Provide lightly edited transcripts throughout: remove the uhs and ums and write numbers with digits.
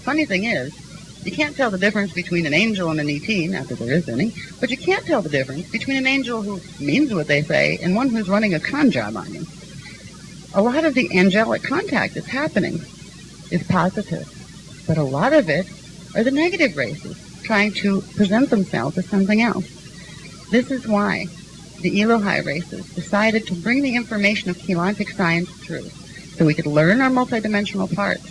Funny thing is, you can't tell the difference between an angel and an ET, not that there is any, but you can't tell the difference between an angel who means what they say and one who's running a con job on you. A lot of the angelic contact that's happening is positive, but a lot of it are the negative races trying to present themselves as something else. This is why the Elohai races decided to bring the information of chelantic science through, so we could learn our multidimensional parts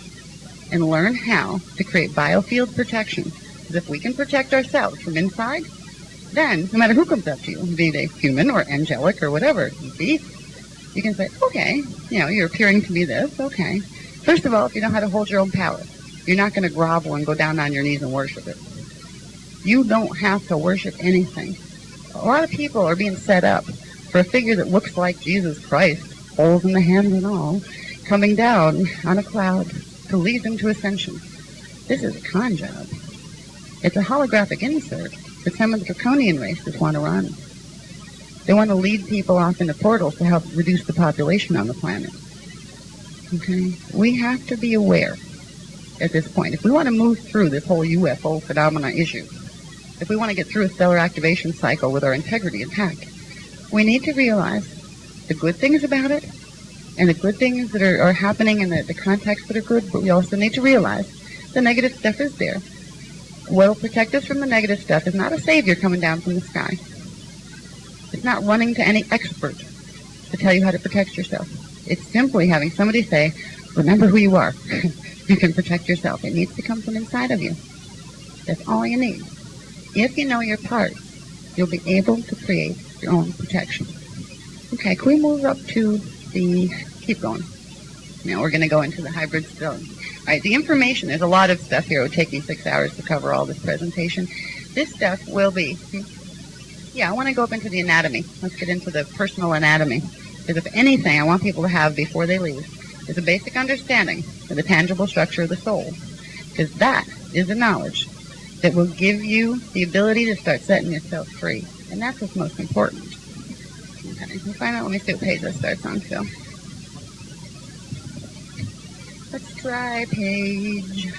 and learn how to create biofield protection. Because if we can protect ourselves from inside, then no matter who comes up to you, be they human or angelic or whatever you be, you can say, okay, you're appearing to be this, okay. First of all, if you know how to hold your own power, you're not going to grovel and go down on your knees and worship it. You don't have to worship anything. A lot of people are being set up for a figure that looks like Jesus Christ, holes in the hands and all, coming down on a cloud to lead them to ascension. This is a con job. It's a holographic insert that some of the draconian races want to run. They want to lead people off into portals to help reduce the population on the planet. Okay? We have to be aware at this point. If we want to move through this whole UFO phenomena issue, if we want to get through a stellar activation cycle with our integrity intact, we need to realize the good things about it and the good things that are happening and the contexts that are good, but we also need to realize the negative stuff is there. What will protect us from the negative stuff is not a savior coming down from the sky. It's not running to any expert to tell you how to protect yourself. It's simply having somebody say, remember who you are. You can protect yourself. It needs to come from inside of you. That's all you need. If you know your parts, you'll be able to create your own protection. Okay, can we move up to keep going. Now we're going to go into the hybrid still. All right, the information, there's a lot of stuff here. It would take me 6 hours to cover all this presentation. This stuff will be, I want to go up into the anatomy. Let's get into the personal anatomy. Because if anything I want people to have before they leave is a basic understanding of the tangible structure of the soul. Because that is the knowledge that will give you the ability to start setting yourself free. And that's what's most important. Okay, let me find out. Let me see what page that starts on, Phil. Let's try page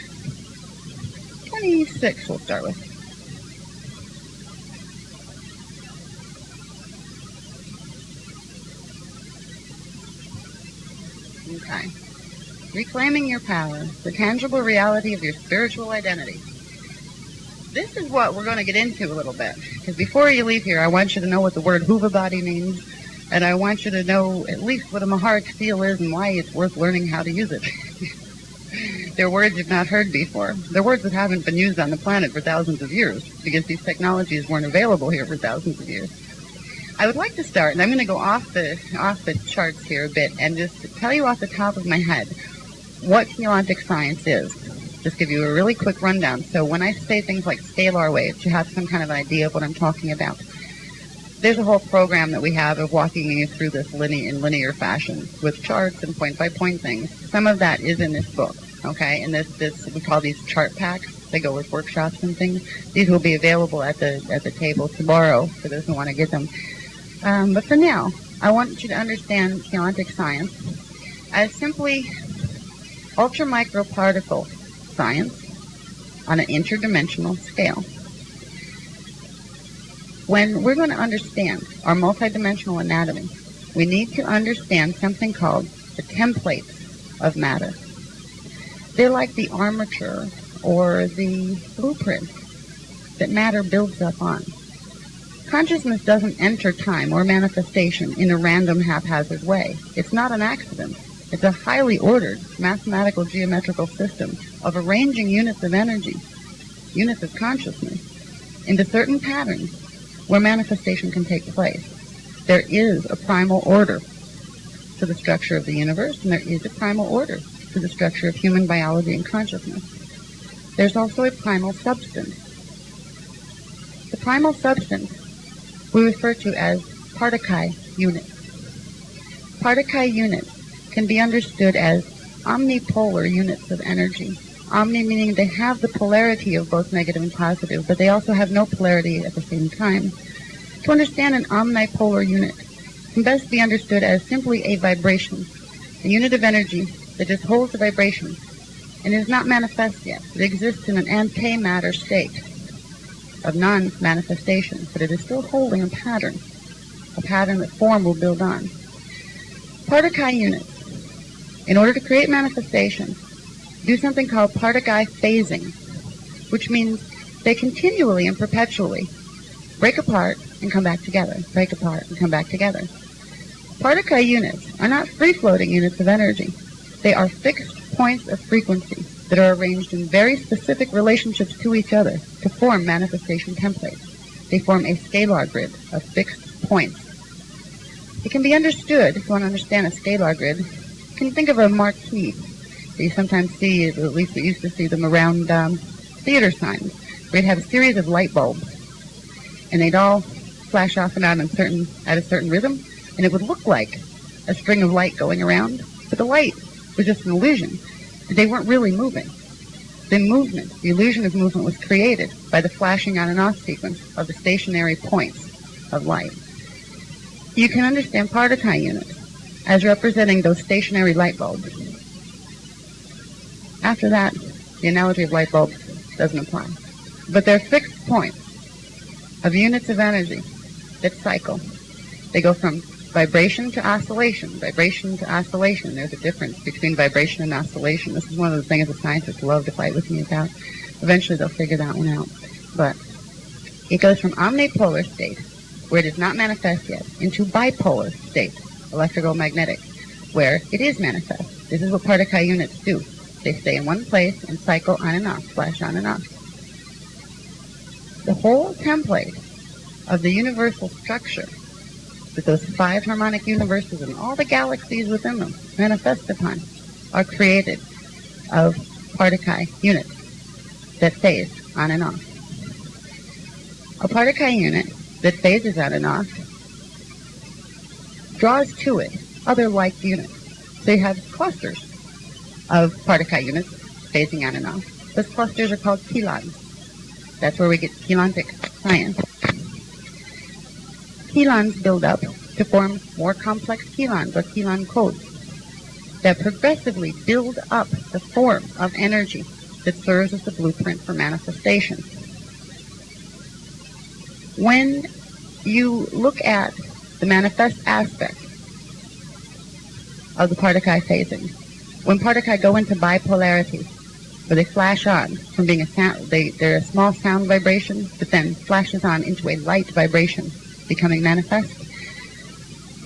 26 we'll start with. Okay. Reclaiming your power, the tangible reality of your spiritual identity. This is what we're going to get into a little bit. Because before you leave here, I want you to know what the word Huva body means. And I want you to know at least what a Maharic seal is and why it's worth learning how to use it. They're words you've not heard before. They're words that haven't been used on the planet for thousands of years because these technologies weren't available here for thousands of years. I would like to start, and I'm going to go off the charts here a bit and just tell you off the top of my head what chelantic science is. Just give you a really quick rundown. So when I say things like scalar waves, you have some kind of an idea of what I'm talking about. There's a whole program that we have of walking you through this in linear fashion with charts and point-by-point things. Some of that is in this book, okay? And this we call these chart packs. They go with workshops and things. These will be available at the table tomorrow for those who want to get them. But for now, I want you to understand chelantic science as simply ultra-microparticle science on an interdimensional scale. When we're going to understand our multidimensional anatomy, we need to understand something called the templates of matter. They're like the armature or the blueprint that matter builds up on. Consciousness doesn't enter time or manifestation in a random, haphazard way. It's not an accident. It's a highly ordered mathematical geometrical system of arranging units of energy, units of consciousness, into certain patterns where manifestation can take place. There is a primal order to the structure of the universe, and there is a primal order to the structure of human biology and consciousness. There's also a primal substance. The primal substance we refer to as Particle units. Particle units can be understood as omnipolar units of energy. Omni meaning they have the polarity of both negative and positive, but they also have no polarity at the same time. To understand an omnipolar unit can best be understood as simply a vibration, a unit of energy that just holds the vibration and is not manifest yet. It exists in an antimatter state of non-manifestation, but it is still holding a pattern that form will build on. Partakai units, in order to create manifestation, do something called Partakai phasing, which means they continually and perpetually break apart and come back together, break apart and come back together. Partakai units are not free-floating units of energy. They are fixed points of frequency that are arranged in very specific relationships to each other to form manifestation templates. They form a scalar grid of fixed points. It can be understood, if you want to understand a scalar grid, you can think of a marquee that you sometimes see, at least we used to see them around theater signs, where you'd have a series of light bulbs, and they'd all flash off and on at a certain rhythm, and it would look like a string of light going around, but the light was just an illusion. They weren't really moving. The illusion of movement was created by the flashing on and off sequence of the stationary points of light. You can understand Partakai units as representing those stationary light bulbs. After that, the analogy of light bulbs doesn't apply. But they're fixed points of units of energy that cycle. They go from vibration to oscillation, vibration to oscillation. There's a difference between vibration and oscillation. This is one of the things that scientists love to fight with me about. Eventually they'll figure that one out. But it goes from omnipolar state, where it is not manifest yet, into bipolar state, electrical magnetic, where it is manifest. This is what Partakai units do. They stay in one place and cycle on and off, flash on and off. The whole template of the universal structure that those 5 harmonic universes and all the galaxies within them manifest upon are created of Partakai units that phase on and off. A Partakai unit that phases on and off draws to it other like units. So you have clusters of Partakai units phasing on and off. Those clusters are called kilons. That's where we get chelantic science. Kilons build up to form more complex kilons or kilon codes that progressively build up the form of energy that serves as the blueprint for manifestation. When you look at the manifest aspect of the Partakai phasing, when Partakai go into bipolarity, where they flash on from being a sound, they're a small sound vibration, but then flashes on into a light vibration, becoming manifest,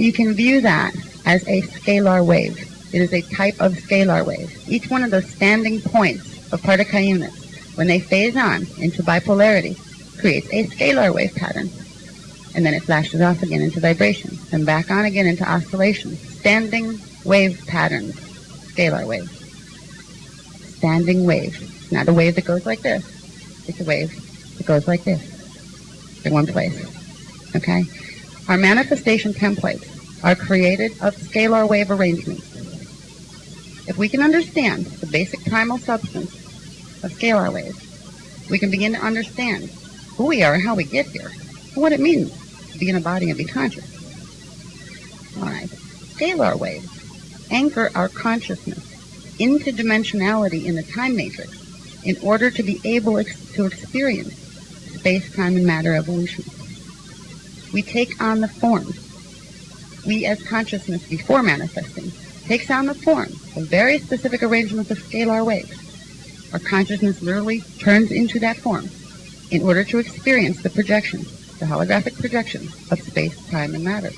you can view that as a scalar wave. It is a type of scalar wave. Each one of those standing points of Partakai units, when they phase on into bipolarity, creates a scalar wave pattern. And then it flashes off again into vibration, and back on again into oscillation. Standing wave patterns, scalar wave. Standing wave. It's not a wave that goes like this. It's a wave that goes like this, in one place. Okay? Our manifestation templates are created of scalar wave arrangements. If we can understand the basic primal substance of scalar waves, we can begin to understand who we are and how we get here, and what it means to be in a body and be conscious. All right. Scalar waves anchor our consciousness into dimensionality in the time matrix in order to be able to experience space, time, and matter evolution. We take on the form. We as consciousness before manifesting takes on the form of very specific arrangements of scalar waves. Our consciousness literally turns into that form in order to experience the projections, the holographic projections of space, time, and matter.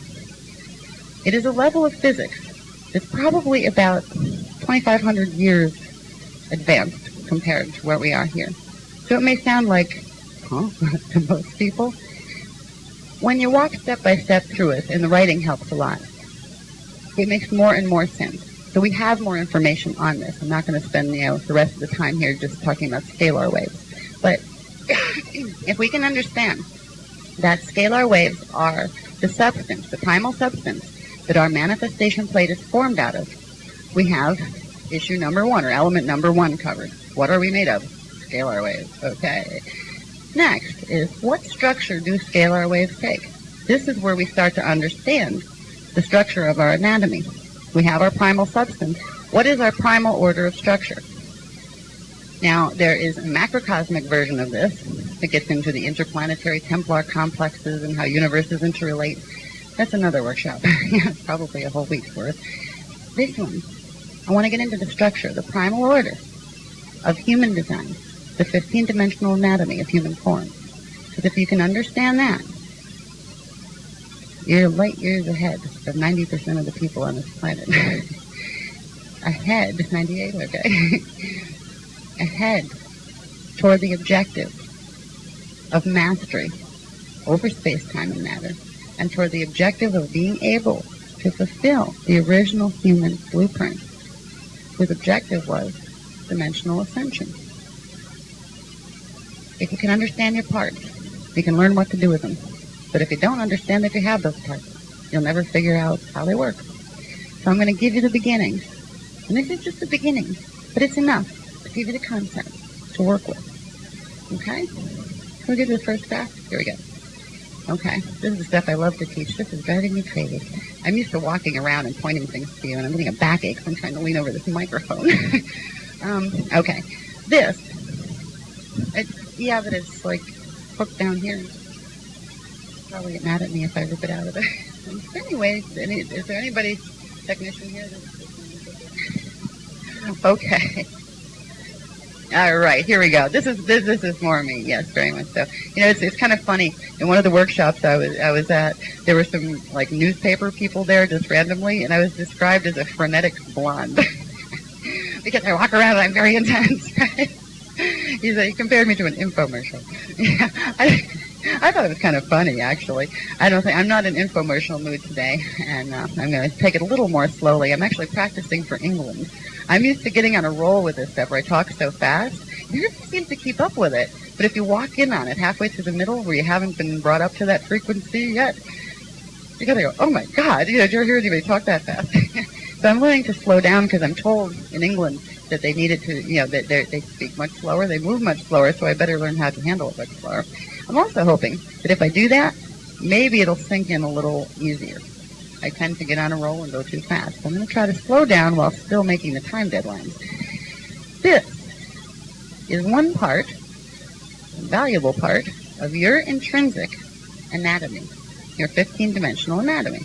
It is a level of physics that's probably about 2,500 years advanced compared to where we are here. So it may sound like, to most people. When you walk step by step through it, and the writing helps a lot, it makes more and more sense. So we have more information on this. I'm not going to spend the rest of the time here just talking about scalar waves. But if we can understand that scalar waves are the substance, the primal substance that our manifestation plate is formed out of, we have issue number 1, or element number 1 covered. What are we made of? Scalar waves. Okay. Next is, what structure do scalar waves take? This is where we start to understand the structure of our anatomy. We have our primal substance. What is our primal order of structure? Now, there is a macrocosmic version of this that gets into the interplanetary Templar complexes and how universes interrelate. That's another workshop. Yeah, probably a whole week's worth. This one, I want to get into the structure, the primal order of human design, the 15-dimensional anatomy of human form. Because if you can understand that, you're light years ahead of 90% of the people on this planet. Ahead, 98, okay. Ahead toward the objective of mastery over space, time, and matter, and toward the objective of being able to fulfill the original human blueprint, whose objective was dimensional ascension. If you can understand your parts, you can learn what to do with them. But if you don't understand that you have those parts, you'll never figure out how they work. So I'm going to give you the beginnings. And this is just the beginning, but it's enough to give you the concept to work with. Okay? Can we get to the first graph? Here we go. Okay, this is the stuff I love to teach. This is driving me crazy. I'm used to walking around and pointing things to you, and I'm getting a backache because I'm trying to lean over this microphone. Okay, this, yeah, but it's like hooked down here. Probably get mad at me if I rip it out of there. Anyway, is there anybody, technician here? Okay. All right, here we go. This is more me. Yes, very much so. You know, it's kind of funny. In one of the workshops I was at, there were some like newspaper people there just randomly, and I was described as a frenetic blonde because I walk around and I'm very intense. Right? He compared me to an infomercial. Yeah, I thought it was kind of funny, actually. I'm not in infomercial mood today, and I'm going to take it a little more slowly. I'm actually practicing for England. I'm used to getting on a roll with this stuff where I talk so fast. You just seem to keep up with it. But if you walk in on it halfway through the middle where you haven't been brought up to that frequency yet, you got to go, oh my God, did you ever hear anybody talk that fast? So I'm learning to slow down because I'm told in England that they needed to, that they speak much slower, they move much slower, so I better learn how to handle it much slower. I'm also hoping that if I do that, maybe it'll sink in a little easier. I tend to get on a roll and go too fast. I'm going to try to slow down while still making the time deadlines. This is one part, a valuable part, of your intrinsic anatomy, your 15-dimensional anatomy.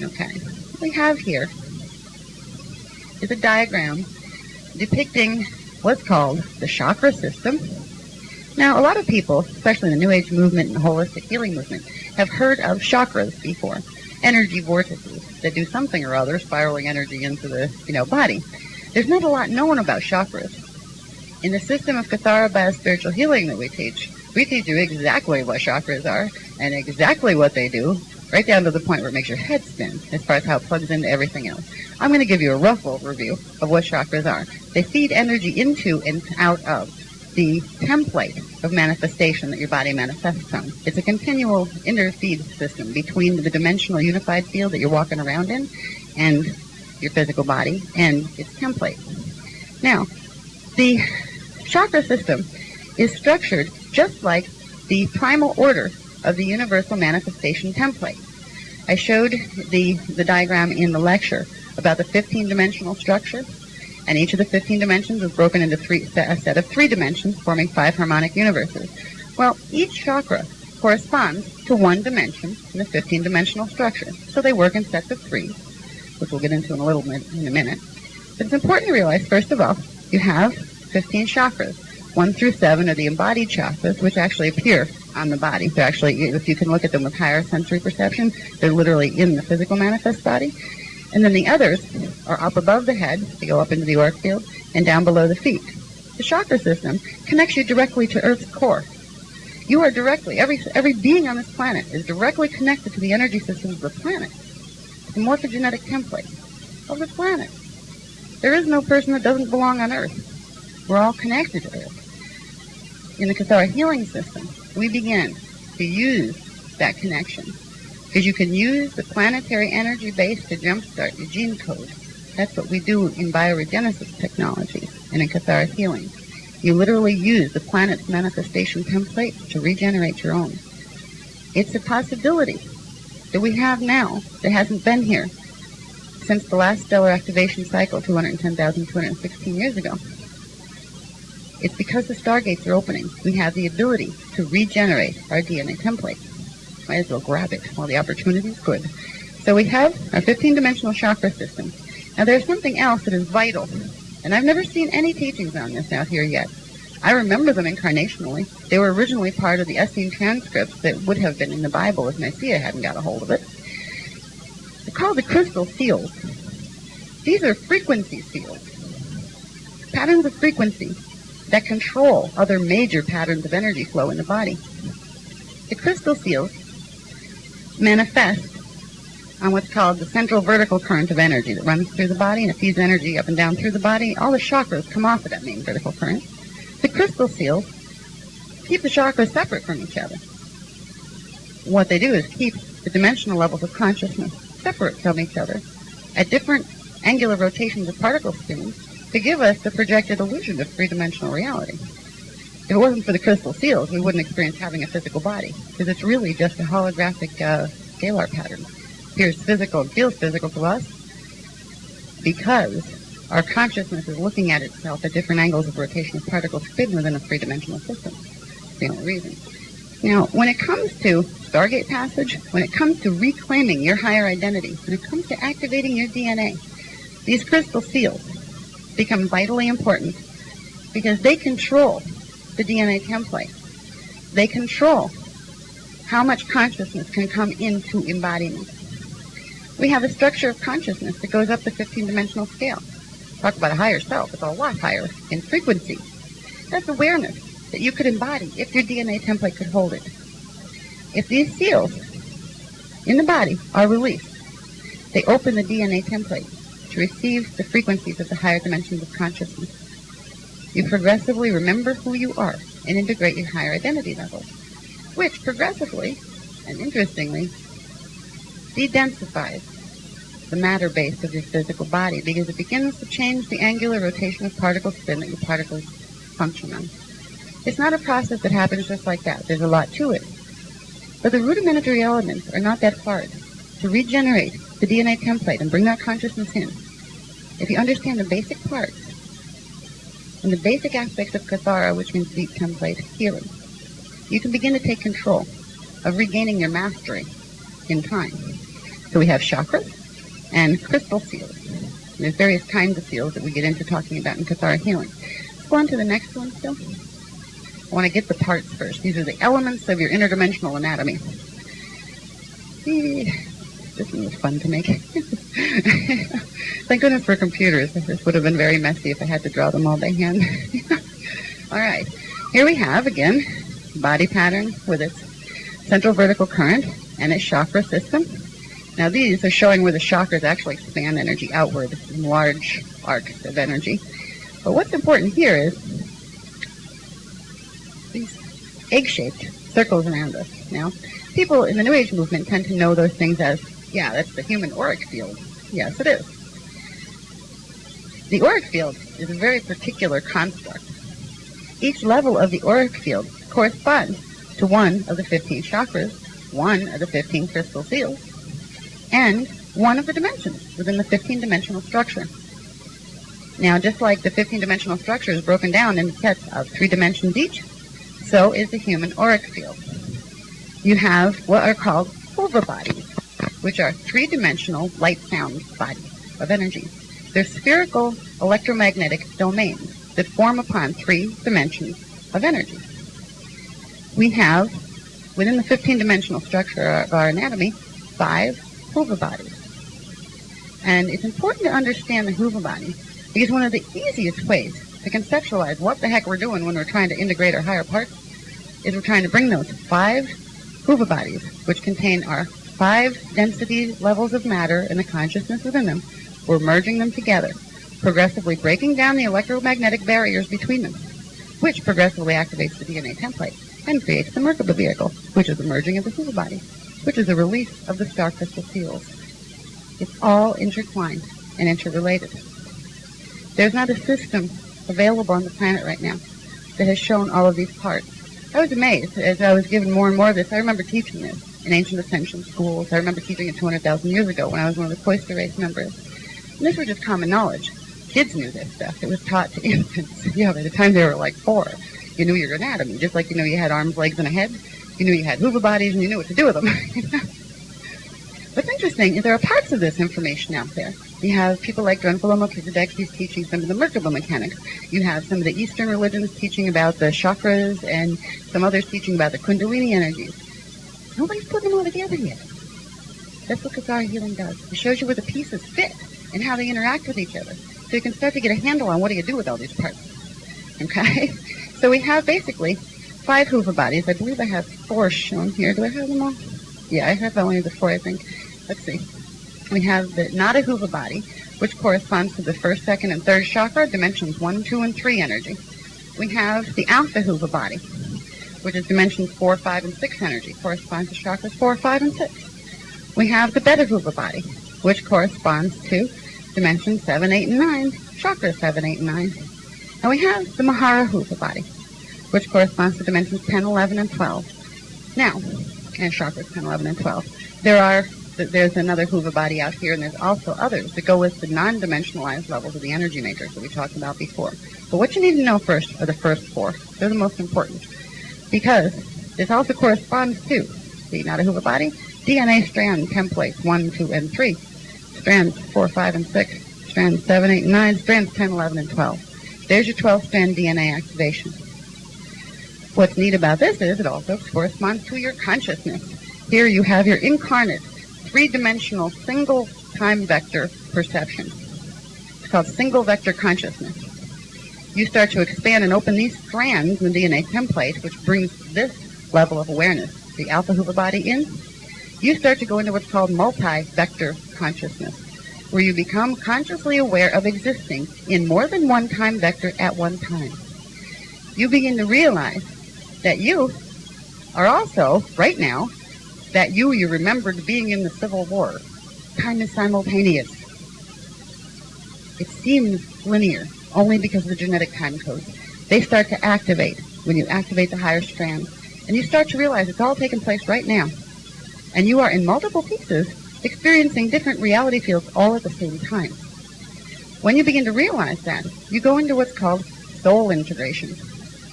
Okay, what we have here is a diagram depicting what's called the chakra system. Now, a lot of people, especially in the New Age movement and the holistic healing movement, have heard of chakras before. Energy vortices that do something or other, spiraling energy into the body. There's not a lot known about chakras. In the system of Kathara biospiritual healing that we teach you exactly what chakras are and exactly what they do, right down to the point where it makes your head spin as far as how it plugs into everything else. I'm going to give you a rough overview of what chakras are. They feed energy into and out of the template of manifestation that your body manifests on. It's a continual interfeed system between the dimensional unified field that you're walking around in and your physical body and its template. Now, the chakra system is structured just like the primal order of the universal manifestation template. I showed the diagram in the lecture about the 15-dimensional structure. And each of the 15 dimensions is broken into a set of 3 dimensions, forming 5 harmonic universes. Well, each chakra corresponds to one dimension in the 15-dimensional structure. So they work in sets of 3, which we'll get into in a minute. But it's important to realize, first of all, you have 15 chakras. 1 through 7 are the embodied chakras, which actually appear on the body. So actually, if you can look at them with higher sensory perception, they're literally in the physical manifest body. And then the others are up above the head, they go up into the auric field, and down below the feet. The chakra system connects you directly to Earth's core. You are directly, every being on this planet is directly connected to the energy systems of the planet, the morphogenetic template of the planet. There is no person that doesn't belong on Earth. We're all connected to Earth. In the Kathara healing system, we begin to use that connection. Because you can use the planetary energy base to jumpstart your gene code. That's what we do in bioregenesis technology and in Kathara healing. You literally use the planet's manifestation template to regenerate your own. It's a possibility that we have now that hasn't been here since the last stellar activation cycle 210,216 years ago. It's because the stargates are opening. We have the ability to regenerate our DNA template. Might as well grab it while the opportunity is good. So we have our 15-dimensional chakra system. Now there's something else that is vital, and I've never seen any teachings on this out here yet. I remember them incarnationally. They were originally part of the Essene transcripts that would have been in the Bible if Nicaea hadn't got a hold of it. They're called the crystal seals. These are frequency seals, patterns of frequency that control other major patterns of energy flow in the body. The crystal seals manifest on what's called the central vertical current of energy that runs through the body, and it feeds energy up and down through the body. All the chakras come off of that main vertical current. The crystal seals keep the chakras separate from each other. What they do is keep the dimensional levels of consciousness separate from each other at different angular rotations of particle spins to give us the projected illusion of three-dimensional reality. If it wasn't for the crystal seals, we wouldn't experience having a physical body, because it's really just a holographic scalar pattern. Appears physical and feels physical to us because our consciousness is looking at itself at different angles of rotation of particle spin within a three-dimensional system. That's the only reason. Now, when it comes to Stargate passage, when it comes to reclaiming your higher identity, when it comes to activating your DNA, these crystal seals become vitally important because they control the DNA template. They control how much consciousness can come into embodiment. We have a structure of consciousness that goes up the 15-dimensional scale. Talk about a higher self. It's a lot higher in frequency. That's awareness that you could embody if your DNA template could hold it. If these seals in the body are released, they open the DNA template to receive the frequencies of the higher dimensions of consciousness. You progressively remember who you are and integrate your higher identity levels, which progressively and interestingly de-densifies the matter base of your physical body because it begins to change the angular rotation of particle spin that your particles function on. It's not a process that happens just like that. There's a lot to it. But the rudimentary elements are not that hard to regenerate the DNA template and bring that consciousness in. If you understand the basic parts and the basic aspects of Kathara, which means deep template healing, you can begin to take control of regaining your mastery in time. So we have chakras and crystal seals. There's various kinds of seals that we get into talking about in Kathara healing. Let's go on to the next one still. I want to get the parts first. These are the elements of your interdimensional anatomy. This one was fun to make. Thank goodness for computers. This would have been very messy if I had to draw them all by hand. All right. Here we have, again, body pattern with its central vertical current and its chakra system. Now these are showing where the chakras actually expand energy outward in large arcs of energy. But what's important here is these egg-shaped circles around us. Now, people in the New Age movement tend to know those things as, yeah, that's the human auric field. Yes, it is. The auric field is a very particular construct. Each level of the auric field corresponds to one of the 15 chakras, one of the 15 crystal seals, and one of the dimensions within the 15-dimensional structure. Now, just like the 15-dimensional structure is broken down into sets of 3 dimensions each, so is the human auric field. You have what are called hova bodies, which are 3-dimensional light-sound bodies of energy. They're spherical electromagnetic domains that form upon 3 dimensions of energy. We have, within the 15-dimensional structure of our anatomy, 5 hova bodies. And it's important to understand the hova body because one of the easiest ways to conceptualize what the heck we're doing when we're trying to integrate our higher parts is we're trying to bring those 5 hova bodies, which contain our 5 density levels of matter and the consciousness within them. We're merging them together, progressively breaking down the electromagnetic barriers between them, which progressively activates the DNA template and creates the Merkaba vehicle, which is the merging of the hova body, which is a release of the star crystal seals. It's all intertwined and interrelated. There's not a system available on the planet right now that has shown all of these parts. I was amazed as I was given more and more of this. I remember teaching this in ancient ascension schools. I remember teaching it 200,000 years ago when I was one of the cloister race members. And this was just common knowledge. Kids knew this stuff. It was taught to infants. Yeah, by the time they were like 4, you knew your anatomy. Just like you know you had arms, legs, and a head, you knew you had hoover bodies, and you knew what to do with them. What's interesting is there are parts of this information out there. You have people like Drunvalo Melchizedek, he's teaching some of the Merkaba mechanics. You have some of the Eastern religions teaching about the chakras, and some others teaching about the Kundalini energies. Nobody's put them all together yet. That's what Kathara healing does. It shows you where the pieces fit and how they interact with each other. So you can start to get a handle on what do you do with all these parts. Okay? So we have basically 5 hoover bodies. I believe I have 4 shown here. Do I have them all? Yeah, I have only the 4, I think. Let's see. We have the Nada hoover body, which corresponds to the 1st, 2nd, and 3rd chakra, dimensions 1, 2, and 3 energy. We have the Alpha hoover body, which is dimensions 4, 5, and 6 energy, corresponds to chakras 4, 5, and 6. We have the Beta hoover body, which corresponds to dimensions 7, 8, and 9, chakras 7, 8, and 9. And we have the Mahara hoover body, which corresponds to dimensions 10, 11, and 12. Now, and chakras 10, 11, and 12. There's another hoover body out here, and there's also others that go with the non-dimensionalized levels of the energy makers that we talked about before. But what you need to know first are the first 4. They're the most important, because this also corresponds to the Nada hoover body, DNA strand templates 1, 2, and 3, strands 4, 5, and 6, strands 7, 8, and 9, strands 10, 11, and 12. There's your 12-strand DNA activation. What's neat about this is it also corresponds to your consciousness. Here you have your incarnate, 3-dimensional, single-time vector perception. It's called single-vector consciousness. You start to expand and open these strands in the DNA template, which brings this level of awareness, the alpha hoover body, in. You start to go into what's called multi-vector consciousness, where you become consciously aware of existing in more than one time vector at one time. You begin to realize that you are also, right now, that you remembered being in the Civil War. Time is simultaneous. It seems linear, only because of the genetic time codes. They start to activate when you activate the higher strands. And you start to realize it's all taking place right now. And you are in multiple pieces, experiencing different reality fields all at the same time. When you begin to realize that, you go into what's called soul integration.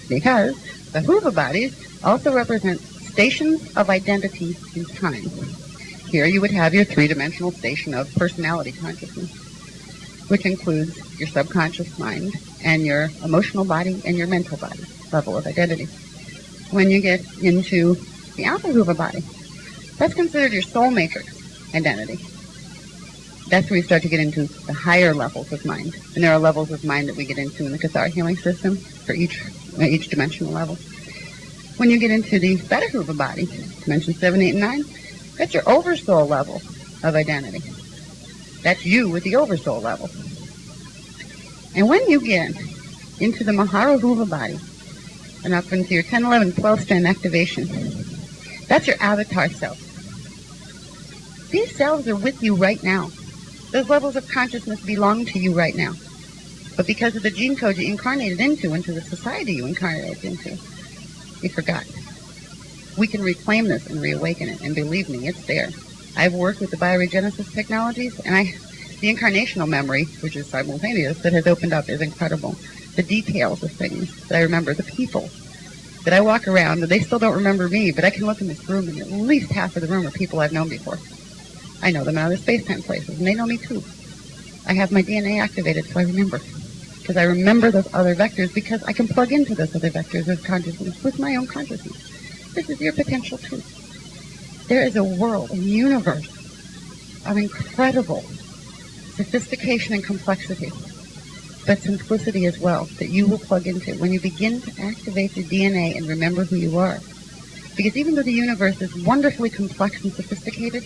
Because the hoover bodies also represent stations of identity in time. Here you would have your 3-dimensional station of personality consciousness, which includes your subconscious mind and your emotional body and your mental body level of identity. When you get into the alpha hoover body, that's considered your soul matrix identity. That's where you start to get into the higher levels of mind. And there are levels of mind that we get into in the Kathara healing system for each dimensional level. When you get into the beta hoover body, dimension 7, 8, and 9, that's your oversoul level of identity. That's you with the oversoul level. And when you get into the Mahara hoover body, and up into your 10, 11, 12 strand activation, that's your avatar self. These selves are with you right now. Those levels of consciousness belong to you right now. But because of the gene code you incarnated into the society you incarnated into, you forgot. We can reclaim this and reawaken it, and believe me, it's there. I've worked with the bioregenesis technologies, and the incarnational memory, which is simultaneous, that has opened up is incredible. The details of things that I remember, the people that I walk around, and they still don't remember me, but I can look in this room, and at least half of the room are people I've known before. I know them in other space-time places, and they know me too. I have my DNA activated, so I remember. Because I remember those other vectors, because I can plug into those other vectors of consciousness with my own consciousness. This is your potential too. There is a world, a universe of incredible sophistication and complexity, but simplicity as well, that you will plug into when you begin to activate your DNA and remember who you are. Because even though the universe is wonderfully complex and sophisticated,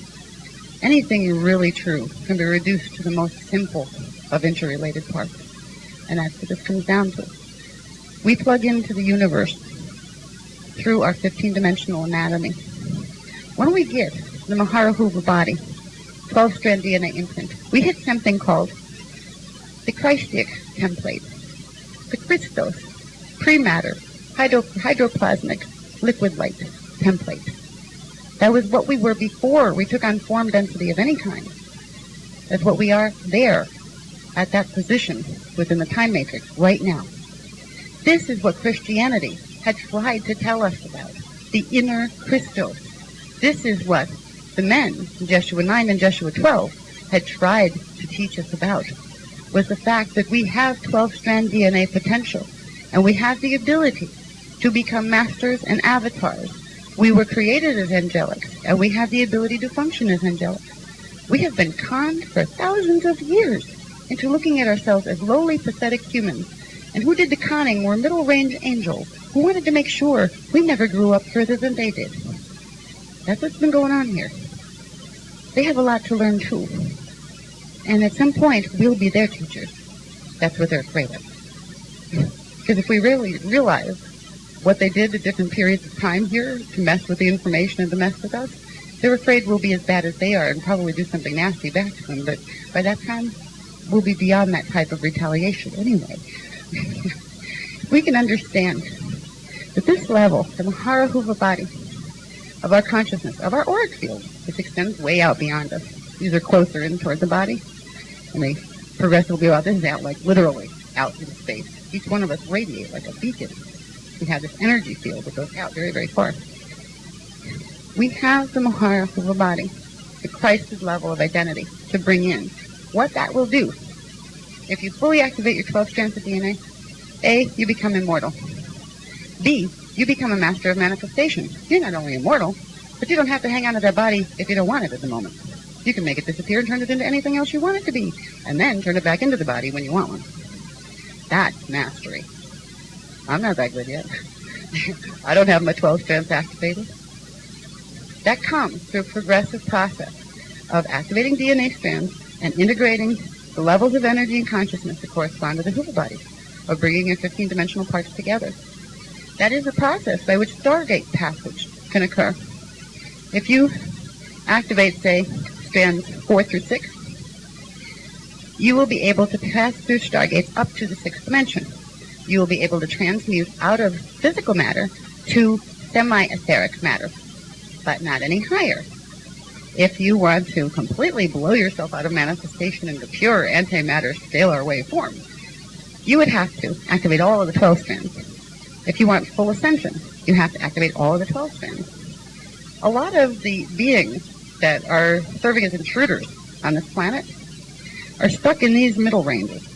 anything really true can be reduced to the most simple of interrelated parts. And that's what this comes down to. We plug into the universe through our 15-dimensional anatomy. When we get the Mahara hoover body, 12-strand DNA imprint, we hit something called the Christic template, the Christos, pre-matter, hydroplasmic, liquid light template. That was what we were before we took on form density of any kind. That's what we are there. at that position within the time matrix right now. This is what Christianity had tried to tell us about, the inner Christos. This is what the men in Jeshua 9 and Jeshua 12 had tried to teach us about, was the fact that we have 12-strand DNA potential, and we have the ability to become masters and avatars. We were created as angelics, and we have the ability to function as angelics. We have been conned for thousands of years into looking at ourselves as lowly, pathetic humans. And who did the conning were middle-range angels who wanted to make sure we never grew up further than they did. That's what's been going on here. They have a lot to learn, too. And at some point, we'll be their teachers. That's what they're afraid of. Because if we really realize what they did at different periods of time here to mess with the information and to mess with us, they're afraid we'll be as bad as they are and probably do something nasty back to them. But by that time, we'll be beyond that type of retaliation anyway. We can understand that this level, the Maharahuva body of our consciousness, of our auric field, which extends way out beyond us. These are closer in toward the body, and they progressively go out. This is out, like literally out into space. Each one of us radiate like a beacon. We have this energy field that goes out very, very far. We have the Maharahuva body, the Christed level of identity, to bring in. What that will do, if you fully activate your 12 strands of DNA, A, you become immortal. B, you become a master of manifestation. You're not only immortal, but you don't have to hang on to that body if you don't want it at the moment. You can make it disappear and turn it into anything else you want it to be, and then turn it back into the body when you want one. That's mastery. I'm not that good yet. I don't have my 12 strands activated. That comes through a progressive process of activating DNA strands and integrating the levels of energy and consciousness that correspond to the Huva body, of bringing your 15-dimensional parts together. That is a process by which Stargate passage can occur. If you activate, say, strands 4 through 6, you will be able to pass through Stargates up to the 6th dimension. You will be able to transmute out of physical matter to semi-etheric matter, but not any higher. If you want to completely blow yourself out of manifestation into pure antimatter scalar wave form, you would have to activate all of the 12 strands. If you want full ascension, you have to activate all of the 12 strands. A lot of the beings that are serving as intruders on this planet are stuck in these middle ranges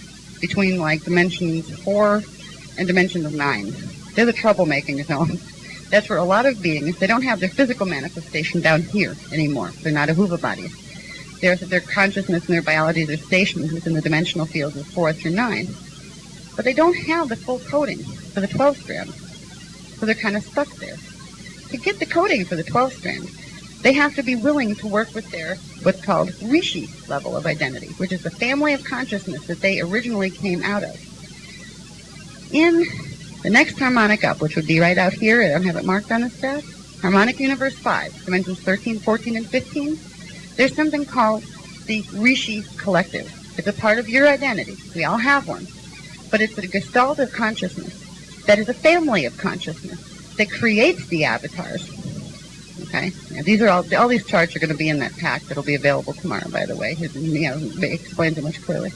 between like dimensions 4 and dimensions 9. They're the troublemaking zone. That's where a lot of beings, they don't have their physical manifestation down here anymore. They're not a Huva body. Their consciousness and their biologies are stationed within the dimensional fields of 4 through 9. But they don't have the full coding for the 12 strands. So they're kind of stuck there. To get the coding for the 12 strands, they have to be willing to work with their what's called Rishi level of identity, which is the family of consciousness that they originally came out of. In the next harmonic up, which would be right out here, I don't have it marked on this graph, harmonic universe 5, dimensions 13, 14, and 15, there's something called the Rishi collective. It's a part of your identity. We all have one. But it's a gestalt of consciousness that is a family of consciousness that creates the avatars. Okay? Now, these are all these charts are going to be in that pack that'll be available tomorrow, by the way. It explains it much clearly.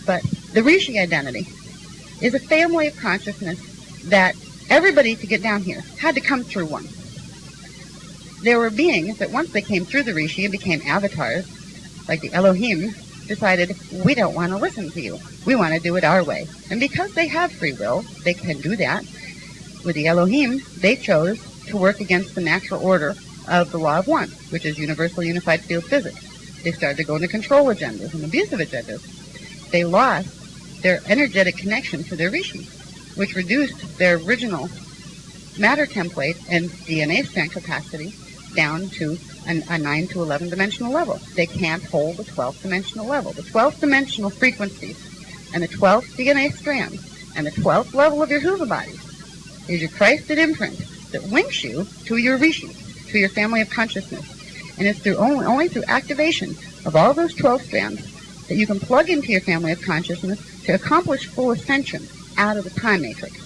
But the Rishi identity is a family of consciousness that everybody to get down here had to come through one. There were beings that once they came through the Rishi and became avatars, like the Elohim, decided, we don't want to listen to you. We want to do it our way. And because they have free will, they can do that. With the Elohim, they chose to work against the natural order of the law of one, which is universal unified field physics. They started to go into control agendas and abusive agendas. They lost their energetic connection to their Rishi, which reduced their original matter template and DNA strand capacity down to a 9 to 11 dimensional level. They can't hold the 12th dimensional level. The 12th dimensional frequencies and the 12th DNA strand and the 12th level of your Huva body is your Christed imprint that links you to your Rishi, to your family of consciousness. And it's through only through activation of all those 12 strands that you can plug into your family of consciousness to accomplish full ascension out of the time matrix.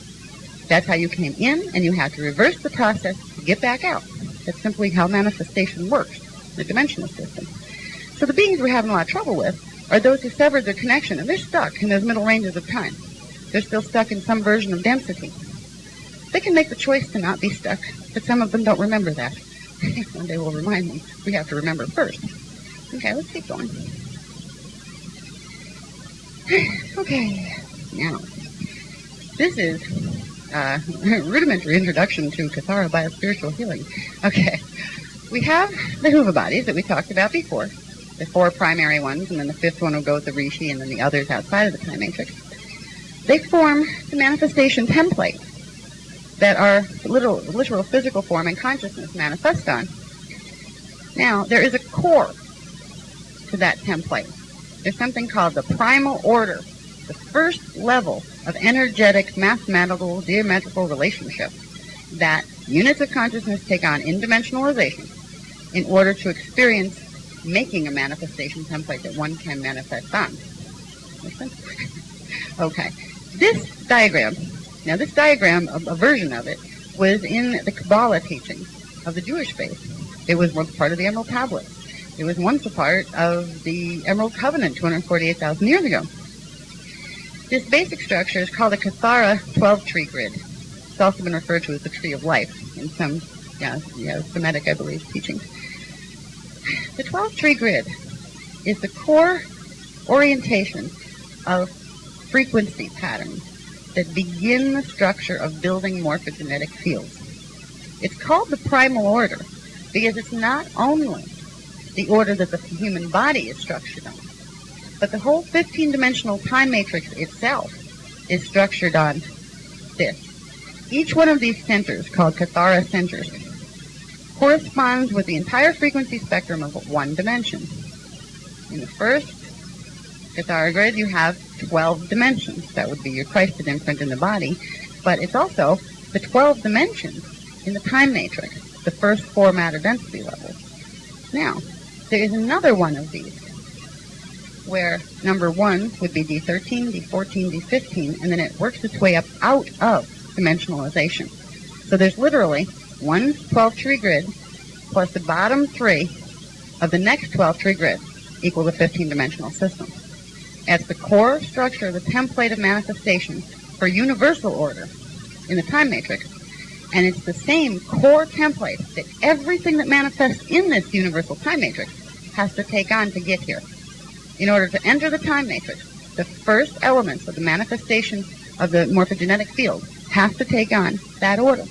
That's how you came in, and you have to reverse the process to get back out. That's simply how manifestation works in the dimensional system. So the beings we're having a lot of trouble with are those who severed their connection, and they're stuck in those middle ranges of time. They're still stuck in some version of density. They can make the choice to not be stuck, but some of them don't remember that. And they will remind me we have to remember first. Okay, let's keep going. Okay, now, this is a rudimentary introduction to Kathara biospiritual healing. Okay, we have the Huva bodies that we talked about before, the 4 primary ones, and then the 5th one will go with the Rishi, and then the others outside of the time matrix. They form the manifestation template that our literal physical form and consciousness manifest on. Now, there is a core to that template. There's something called the primal order, the first level of energetic, mathematical, geometrical relationship that units of consciousness take on in dimensionalization in order to experience making a manifestation template that one can manifest on. Make sense? Okay. This diagram, a version of it, was in the Kathara Teachings of the Jewish faith. It was once part of the Emerald Tablets. It was once a part of the Emerald Covenant 248,000 years ago. This basic structure is called a Kathara 12-tree grid. It's also been referred to as the Tree of Life in some Semitic, I believe, teachings. The 12-tree grid is the core orientation of frequency patterns that begin the structure of building morphogenetic fields. It's called the primal order because it's not only the order that the human body is structured on, but the whole 15-dimensional time matrix itself is structured on this. Each one of these centers, called Kathara centers, corresponds with the entire frequency spectrum of one dimension. In the first Kathara grid, you have 12 dimensions. That would be your Christed imprint in the body, but it's also the 12 dimensions in the time matrix, the first 4 matter density levels. Now, there is another one of these, where number 1 would be D13, D14, D15, and then it works its way up out of dimensionalization. So there's literally one 12-tree grid plus the bottom 3 of the next 12-tree grid equal the 15-dimensional system. That's the core structure, the template of manifestation for universal order in the time matrix. And it's the same core template that everything that manifests in this universal time matrix has to take on to get here. In order to enter the time matrix, the first elements of the manifestation of the morphogenetic field have to take on that order.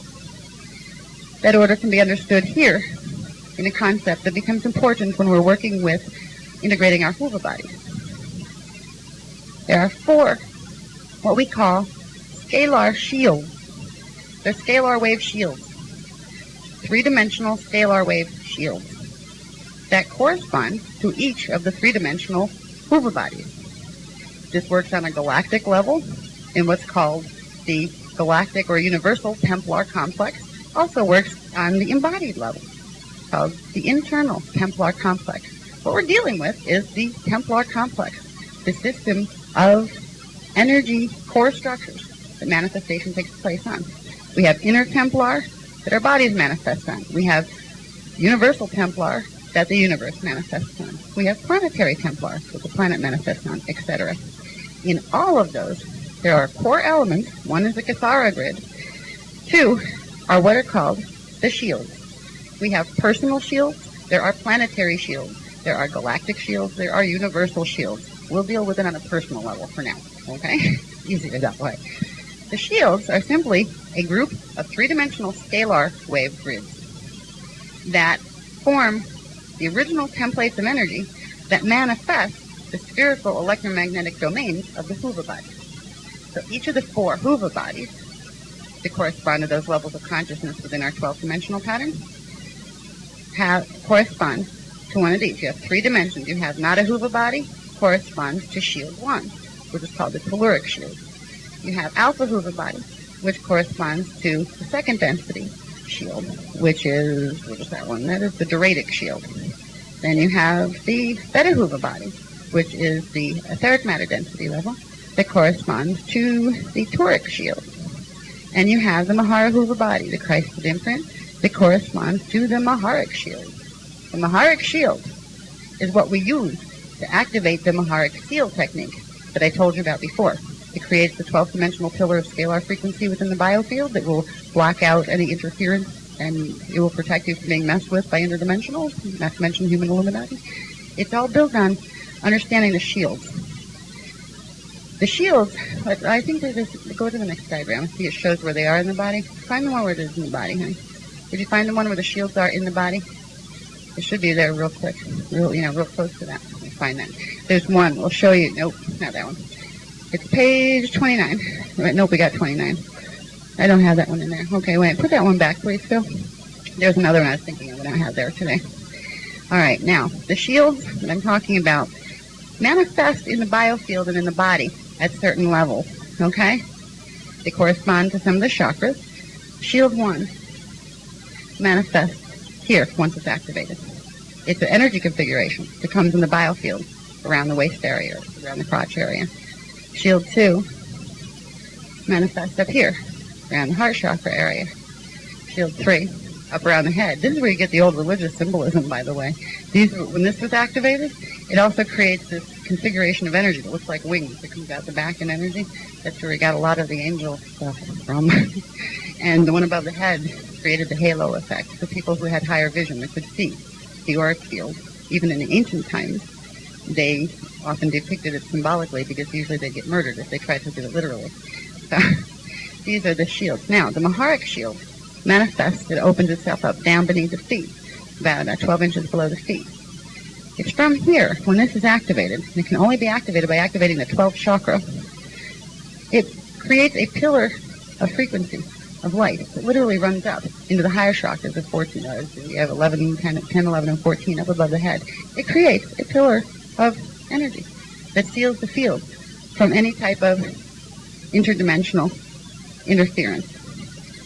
That order can be understood here in a concept that becomes important when we're working with integrating our Huva bodies. There are 4 what we call scalar shields. They're scalar wave shields, 3-dimensional scalar wave shields that correspond to each of the 3-dimensional Huva bodies. This works on a galactic level in what's called the galactic or universal Templar complex. Also works on the embodied level, called the internal Templar complex. What we're dealing with is the Templar complex, the system of energy core structures that manifestation takes place on. We have inner Templar that our bodies manifest on. We have universal Templar that the universe manifests on. We have planetary Templar that the planet manifests on, etc. In all of those, there are core elements. 1 is the Kathara grid. 2 are what are called the shields. We have personal shields. There are planetary shields. There are galactic shields. There are universal shields. We'll deal with it on a personal level for now, okay? Easier that way. The shields are simply a group of 3-dimensional scalar wave grids that form the original templates of energy that manifest the spherical electromagnetic domains of the Huva bodies. So each of the 4 Huva bodies that correspond to those levels of consciousness within our 12-dimensional pattern correspond to one of these. You have 3 dimensions. You have not a Huva body, corresponds to shield 1, which is called the telluric shield. You have alpha Huva body, which corresponds to the 2nd density shield, which is, what is that one? That is the Doratic shield. Then you have the beta Huva body, which is the etheric matter density level that corresponds to the Tauric shield. And you have the Mahara Huva body, the Christed imprint, that corresponds to the Maharic shield. The Maharic shield is what we use to activate the Maharic seal technique that I told you about before. It creates the 12th dimensional pillar of scalar frequency within the biofield that will block out any interference, and it will protect you from being messed with by interdimensionals, not to mention human Illuminati. It's all built on understanding the shields. The shields, I think they just go to the next diagram. See, it shows where they are in the body. Find the one where it is in the body, honey. Did you find the one where the shields are in the body? It should be there real quick, real close to that. Let me find that. There's one. We'll show you. Nope, not that one. It's page 29. Right, nope, we got 29. I don't have that one in there. Okay, wait. Put that one back, please, Phil. There's another one I was thinking of that I don't have there today. All right, now, the shields that I'm talking about manifest in the biofield and in the body at certain levels, okay? They correspond to some of the chakras. Shield 1 manifests here once it's activated. It's an energy configuration that comes in the biofield around the waist area, around the crotch area. Shield 2 manifests up here, around the heart chakra area. Shield 3 up around the head. This is where you get the old religious symbolism, by the way. When this was activated, it also creates this configuration of energy that looks like wings that comes out the back in energy. That's where we got a lot of the angel stuff from. And the one above the head created the halo effect for people who had higher vision that could see the auric field. Even in the ancient times, they often depicted it symbolically because usually they get murdered if they tried to do it literally. So these are the shields. Now, the Maharic shield manifests. It opens itself up down beneath the feet, about 12 inches below the feet. It's from here, when this is activated, and it can only be activated by activating the 12th chakra, it creates a pillar of frequency, of light, that literally runs up into the higher chakras of 14. We have 11, 10, 11, and 14 up above the head. It creates a pillar of energy that seals the field from any type of interdimensional interference.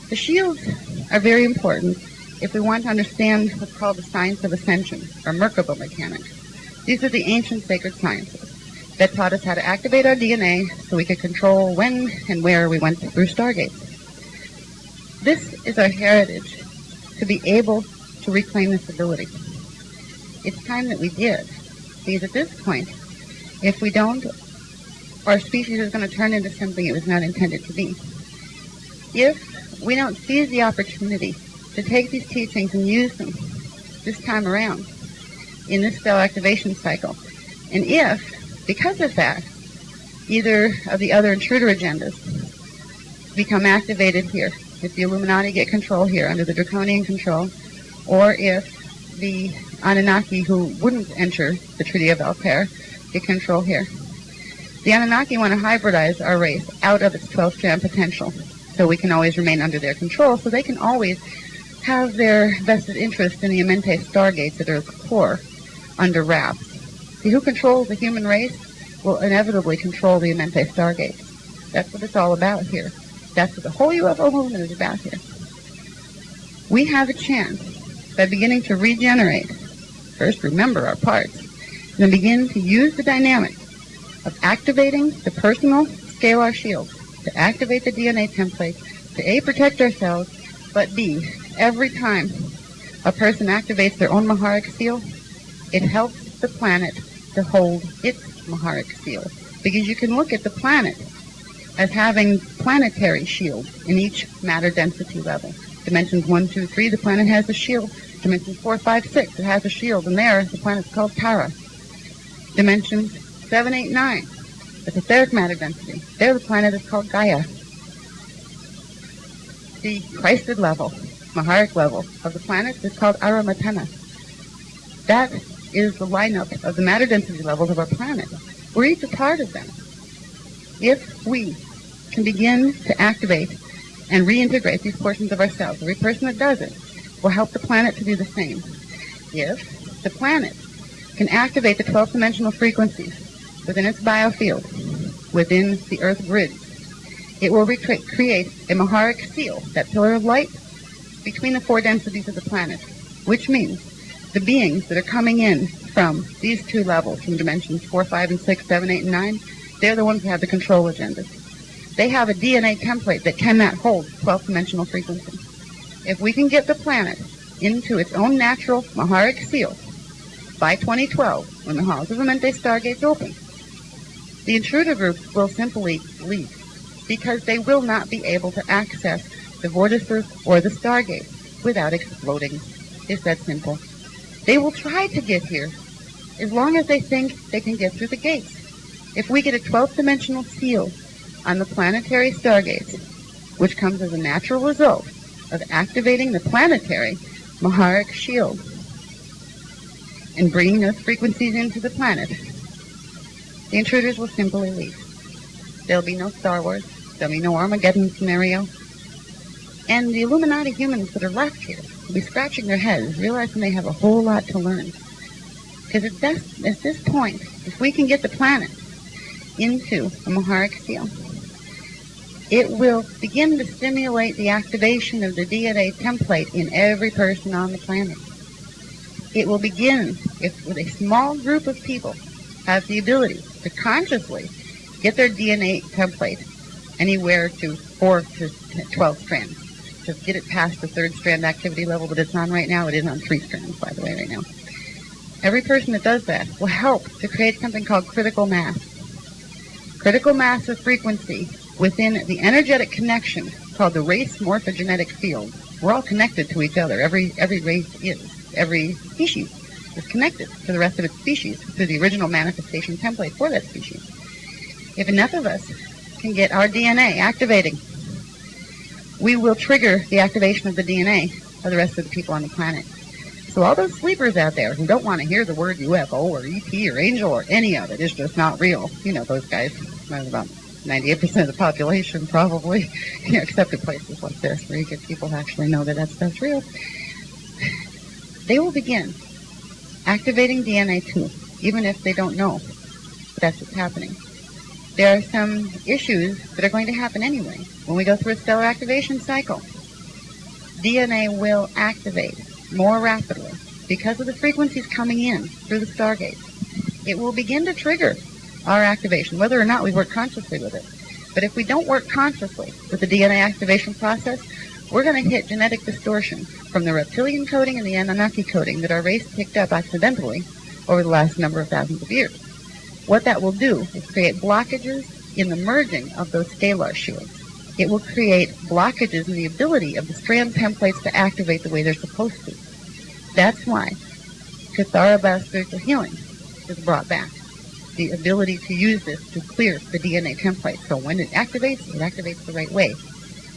The shields are very important if we want to understand what's called the science of ascension, or Merkaba mechanics. These are the ancient sacred sciences that taught us how to activate our DNA so we could control when and where we went through stargates. This is our heritage, to be able to reclaim this ability. It's time that we did, because at this point, if we don't, our species is going to turn into something it was not intended to be. If we don't seize the opportunity to take these teachings and use them this time around in this cell activation cycle, and if, because of that, either of the other intruder agendas become activated here, if the Illuminati get control here under the draconian control, or if the Anunnaki who wouldn't enter the Treaty of Alper get control here. The Anunnaki want to hybridize our race out of its 12th strand potential, so we can always remain under their control, so they can always have their vested interest in the Amente stargates that are core under wraps. See, who controls the human race will inevitably control the Amente stargates. That's what it's all about here. That's what the whole UFO movement is about here. We have a chance, by beginning to regenerate, first remember our parts, and then begin to use the dynamic of activating the personal scalar shield, to activate the DNA template, to A, protect ourselves, but B, every time a person activates their own Maharic seal, it helps the planet to hold its Maharic seal. Because you can look at the planet as having planetary shields in each matter density level. Dimensions 1, 2, 3, the planet has a shield. Dimensions 4, 5, 6, it has a shield. And there, the planet's called Tara. Dimensions 7, 8, 9. It's etheric matter density. There the planet is called Gaia. The Christed level, Maharic level of the planet is called Aramatana. That is the lineup of the matter density levels of our planet. We're each a part of them. If we can begin to activate and reintegrate these portions of ourselves, every person that does it will help the planet to do the same. If the planet can activate the 12th dimensional frequencies within its biofield, within the Earth grid, it will create a Maharic seal, that pillar of light, between the 4 densities of the planet, which means the beings that are coming in from these 2 levels, from dimensions 4, 5, and 6, 7, 8, and 9, they're the ones who have the control agendas. They have a DNA template that cannot hold 12th dimensional frequency. If we can get the planet into its own natural Maharic seal, by 2012, when the halls of Amente stargates open, the intruder group will simply leave because they will not be able to access the vortices or the stargates without exploding. It's that simple. They will try to get here as long as they think they can get through the gates. If we get a 12th dimensional seal on the planetary stargates, which comes as a natural result of activating the planetary Maharic shield and bringing those frequencies into the planet, the intruders will simply leave. There'll be no Star Wars. There'll be no Armageddon scenario. And the Illuminati humans that are left here will be scratching their heads, realizing they have a whole lot to learn. Because at this point, if we can get the planet into a Maharic seal, it will begin to stimulate the activation of the DNA template in every person on the planet. It will begin, if with a small group of people have the ability to consciously get their DNA template anywhere to 4 to 12 strands. To get it past the 3rd strand activity level that it's on right now. It is on 3 strands, by the way, right now. Every person that does that will help to create something called critical mass. Critical mass of frequency within the energetic connection called the race morphogenetic field. We're all connected to each other. Every race is. Every species is connected to the rest of its species through the original manifestation template for that species. If enough of us can get our DNA activating, we will trigger the activation of the DNA of the rest of the people on the planet. So all those sleepers out there who don't want to hear the word UFO or ET or angel or any of it, it's just not real. You know those guys. That's about 98% of the population probably, except in places like this where you get people who actually know that stuff's real. They will begin activating DNA too, even if they don't know that's what's happening. There are some issues that are going to happen anyway. When we go through a stellar activation cycle, DNA will activate more rapidly because of the frequencies coming in through the stargates. It will begin to trigger our activation, whether or not we work consciously with it. But if we don't work consciously with the DNA activation process, we're going to hit genetic distortion from the reptilian coding and the Anunnaki coding that our race picked up accidentally over the last number of thousands of years. What that will do is create blockages in the merging of those scalar shields. It will create blockages in the ability of the strand templates to activate the way they're supposed to. That's why Kathara spiritual healing is brought back. The ability to use this to clear the DNA template. So when it activates the right way.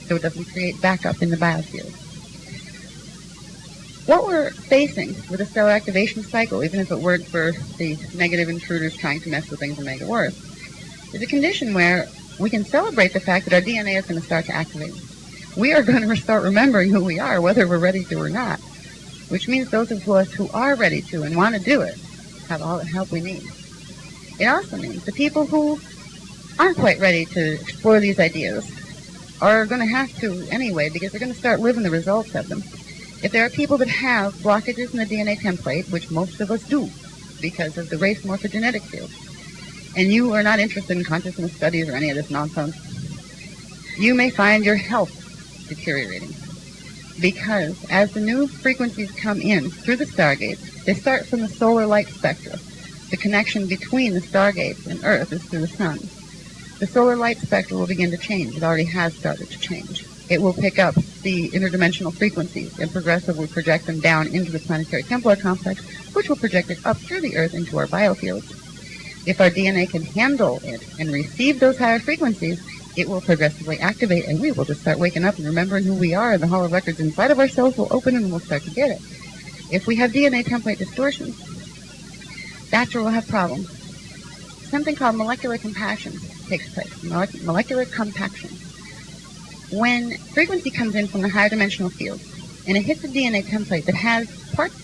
So it doesn't create backup in the biofield. What we're facing with a stellar activation cycle, even if it weren't for the negative intruders trying to mess with things and make it worse, is a condition where we can celebrate the fact that our DNA is going to start to activate. We are going to start remembering who we are, whether we're ready to or not, which means those of us who are ready to and want to do it have all the help we need. It also means the people who aren't quite ready to explore these ideas are going to have to anyway, because they're going to start living the results of them. If there are people that have blockages in the DNA template, which most of us do because of the race morphogenetic field, and you are not interested in consciousness studies or any of this nonsense, you may find your health deteriorating. Because as the new frequencies come in through the stargates, they start from the solar light spectra. The connection between the stargates and Earth is through the sun. The solar light spectra will begin to change. It already has started to change. It will pick up the interdimensional frequencies and progressively project them down into the planetary Templar complex, which will project it up through the Earth into our biofields. If our DNA can handle it and receive those higher frequencies, it will progressively activate, and we will just start waking up and remembering who we are, and the hall of records inside of ourselves will open and we'll start to get it. If we have DNA template distortions, that's where we'll have problems. Something called molecular compassion takes place, molecular compaction. When frequency comes in from the higher dimensional field, and it hits a DNA template that has parts